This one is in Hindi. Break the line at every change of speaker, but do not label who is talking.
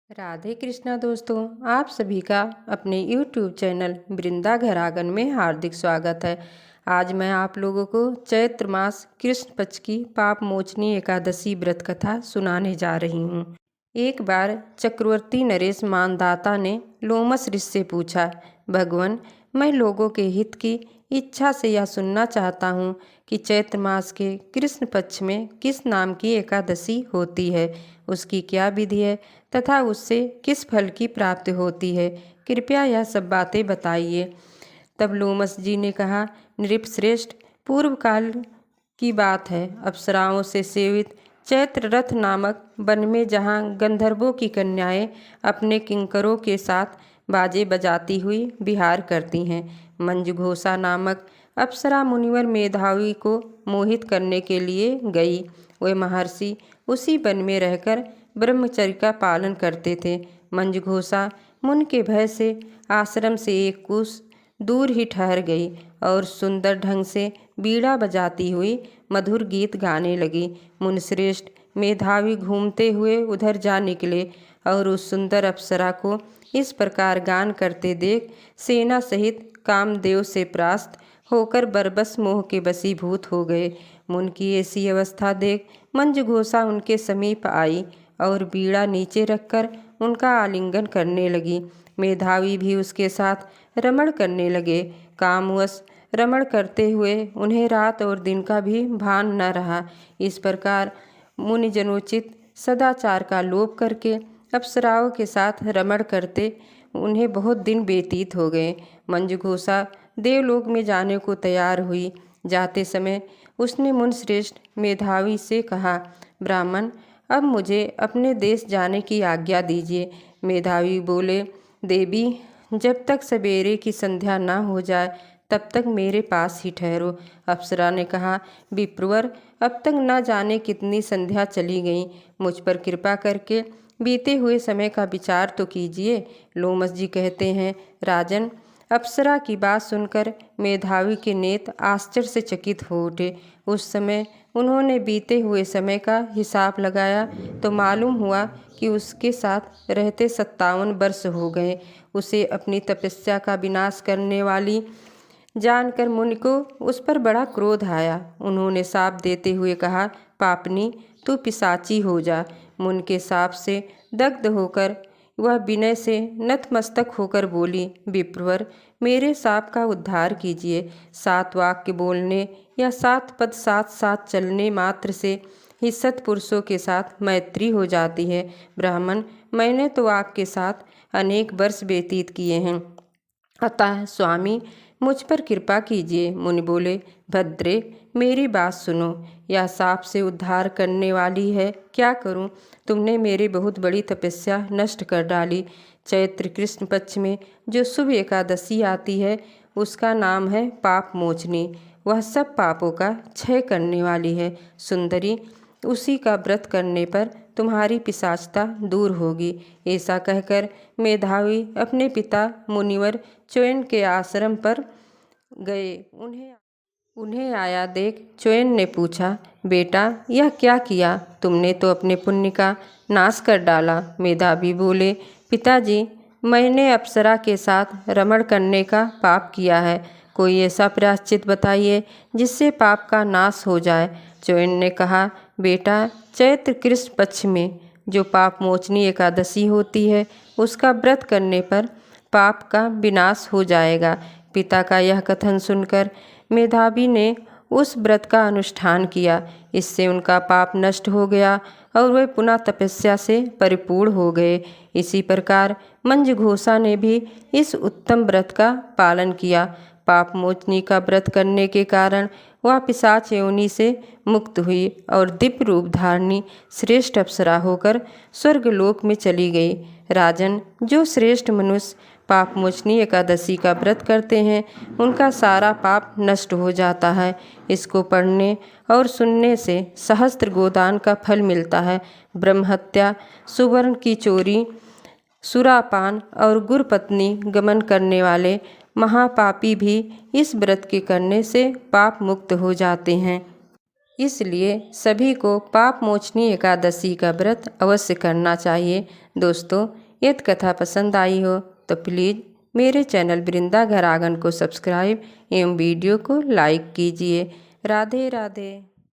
राधे कृष्णा दोस्तों, आप सभी का अपने YouTube चैनल वृंदा घर आंगन में हार्दिक स्वागत है। आज मैं आप लोगों को चैत्र मास कृष्ण पक्ष की पाप मोचनी एकादशी व्रत कथा सुनाने जा रही हूँ। एक बार चक्रवर्ती नरेश मानदाता ने लोमस ऋषि से पूछा, भगवान, मैं लोगों के हित की इच्छा से यह सुनना चाहता हूँ कि चैत्र मास के कृष्ण पक्ष में किस नाम की एकादशी होती है, उसकी क्या विधि है तथा उससे किस फल की प्राप्ति होती है। कृपया यह सब बातें बताइए। तब लोमस जी ने कहा, नृपश्रेष्ठ, पूर्व काल की बात है। अप्सराओं से सेवित चैत्र रथ नामक वन में जहाँ गंधर्वों की कन्याएं अपने किंकरों के साथ बाजे बजाती हुई विहार करती हैं, मंजघोषा नामक अप्सरा मुनिवर मेधावी को मोहित करने के लिए गई। वे महर्षि उसी वन में रहकर ब्रह्मचर्य का पालन करते थे। मंजघोषा मुन के भय से आश्रम से एक कोस दूर ही ठहर गई और सुंदर ढंग से बीड़ा बजाती हुई मधुर गीत गाने लगी। मुनिश्रेष्ठ मेधावी घूमते हुए उधर जा निकले और उस सुंदर अप्सरा को इस प्रकार गान करते देख सेना सहित कामदेव से परास्त होकर बरबस मोह के वशीभूत हो गए। मुन की ऐसी अवस्था देख मंजघोषा उनके समीप आई और बीड़ा नीचे रखकर उनका आलिंगन करने लगी। मेधावी भी उसके साथ रमण करने लगे। कामवश रमण करते हुए उन्हें रात और दिन का भी भान न रहा। इस प्रकार मुनिजनोचित सदाचार का लोप करके अप्सराओं के साथ रमण करते उन्हें बहुत दिन व्यतीत हो गए। मंजघोषा देवलोक में जाने को तैयार हुई। जाते समय उसने मुनिश्रेष्ठ मेधावी से कहा, ब्राह्मण, अब मुझे अपने देश जाने की आज्ञा दीजिए। मेधावी बोले, देवी, जब तक सवेरे की संध्या न हो जाए तब तक मेरे पास ही ठहरो। अप्सरा ने कहा, विप्रवर, अब तक न जाने कितनी संध्या चली गई, मुझ पर कृपा करके बीते हुए समय का विचार तो कीजिए। लोमस जी कहते हैं, राजन, अप्सरा की बात सुनकर मेधावी के नेत्र आश्चर्य से चकित हो उठे। उस समय उन्होंने बीते हुए समय का हिसाब लगाया तो मालूम हुआ कि उसके साथ रहते 57 वर्ष हो गए। उसे अपनी तपस्या का विनाश करने वाली जानकर मुनि को उस पर बड़ा क्रोध आया। उन्होंने शाप देते हुए कहा, पापनी, तू पिशाची हो जा। मुनि के शाप से दग्ध होकर वह विनय से नतमस्तक होकर बोली, विप्रवर, मेरे शाप का उद्धार कीजिए। 7 वाक्य बोलने या 7 पद साथ साथ चलने मात्र से ही सत्पुरुषों के साथ मैत्री हो जाती है। ब्राह्मण, मैंने तो आपके साथ अनेक वर्ष व्यतीत किए हैं, अतः स्वामी मुझ पर कृपा कीजिए। मुनि बोले, भद्रे, मेरी बात सुनो, यह शाप से उद्धार करने वाली है, क्या करूं? तुमने मेरी बहुत बड़ी तपस्या नष्ट कर डाली। चैत्र कृष्ण पक्ष में जो शुभ एकादशी आती है उसका नाम है पाप मोचनी। वह सब पापों का क्षय करने वाली है। सुंदरी, उसी का व्रत करने पर तुम्हारी पिशाचता दूर होगी। ऐसा कहकर मेधावी अपने पिता मुनिवर च्यवन के आश्रम पर गए। उन्हें आया देख च्यवन ने पूछा, बेटा, यह क्या किया? तुमने तो अपने पुण्य का नाश कर डाला। मेधावी बोले, पिताजी, मैंने अप्सरा के साथ रमण करने का पाप किया है। कोई ऐसा प्रायश्चित बताइए जिससे पाप का नाश हो जाए। च्यवन ने कहा, बेटा, चैत्र कृष्ण पक्ष में जो पाप मोचनी एकादशी होती है उसका व्रत करने पर पाप का विनाश हो जाएगा। पिता का यह कथन सुनकर मेधावी ने उस व्रत का अनुष्ठान किया। इससे उनका पाप नष्ट हो गया और वे पुनः तपस्या से परिपूर्ण हो गए। इसी प्रकार मंजघोषा ने भी इस उत्तम व्रत का पालन किया। पाप मोचनी का व्रत करने के कारण वह पिशाच योनि से मुक्त हुई और दिव्य रूप धारणी श्रेष्ठ अप्सरा होकर स्वर्गलोक में चली गई। राजन, जो श्रेष्ठ मनुष्य पाप मोचनी एकादशी का व्रत करते हैं उनका सारा पाप नष्ट हो जाता है। इसको पढ़ने और सुनने से सहस्त्र गोदान का फल मिलता है। ब्रह्महत्या, सुवर्ण की चोरी, सुरापान और गुरपत्नी गमन करने वाले महापापी भी इस व्रत के करने से पाप मुक्त हो जाते हैं। इसलिए सभी को पाप मोचनी एकादशी का व्रत अवश्य करना चाहिए। दोस्तों, यदि कथा पसंद आई हो तो प्लीज़ मेरे चैनल वृंदा घर आंगन को सब्सक्राइब एवं वीडियो को लाइक कीजिए। राधे राधे।